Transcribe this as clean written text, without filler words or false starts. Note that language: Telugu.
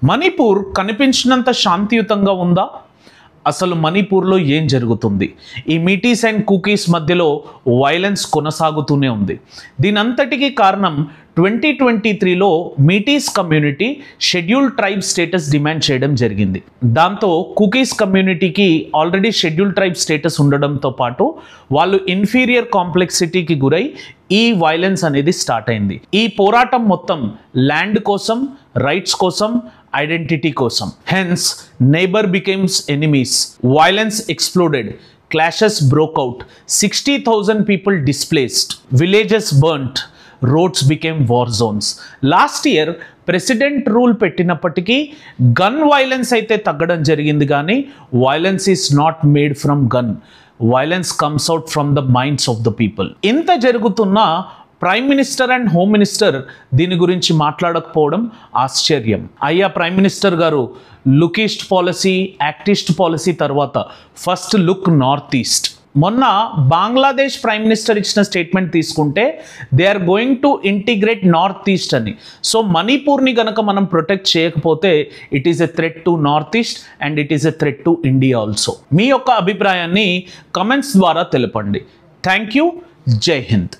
మణిపూర్ కనిపించినంత శాంతియుతంగా ఉందా? అసలు మణిపూర్లో ఏం జరుగుతుంది? ఈ మీటీస్ అండ్ కుకీస్ మధ్యలో వైలెన్స్ కొనసాగుతూనే ఉంది. దీనంతటికీ కారణం 2023లో Meiteis community scheduled tribe status demand చేయడం జరిగింది. దాంతో కుకీస్ కమ్యూనిటీకి ఆల్రెడీ షెడ్యూల్డ్ ట్రైబ్ స్టేటస్ ఉండడంతో పాటు వాళ్ళు ఇన్ఫీరియర్ కాంప్లెక్సిటీకి గురై ఈ వైలెన్స్ అనేది స్టార్ట్ అయింది. ఈ పోరాటం మొత్తం ల్యాండ్ కోసం, రైట్స్ కోసం, ఐడెంటిటీ కోసం. Hence neighbor becomes enemies. Violence exploded. Clashes broke out. 60,000 people displaced. Villages burnt. Roads became war zones. Last year president rule పెట్టినప్పటికీ గన్ వైలెన్స్ అయితే తగ్గడం జరిగింది, కానీ violence is not made from gun. Violence comes out from the minds of the people. ఇంత జరుగుతున్న prime minister and home minister దీని గురించి మాట్లాడకపోవడం ఆశ్చర్యం. అయ్యా ప్రైమ్ మినిస్టర్ గారు, లుకిస్ట్ పాలసీ, యాక్టిస్ట్ పాలసీ తర్వాత ఫస్ట్ లుక్ నార్త్ ఈస్ట్. మొన్న బంగ్లాదేశ్ ప్రైమ్ మినిస్టర్ ఇచ్చిన స్టేట్మెంట్ తీసుకుంటే they are going to integrate north east అని. సో మణిపూర్ని కనుక మనం ప్రొటెక్ట్ చేయకపోతే it is a threat to north east and it is a threat to India also. మీ యొక్క అభిప్రాయాన్ని కమెంట్స్ ద్వారా తెలపండి. Thank you. జై హింద్.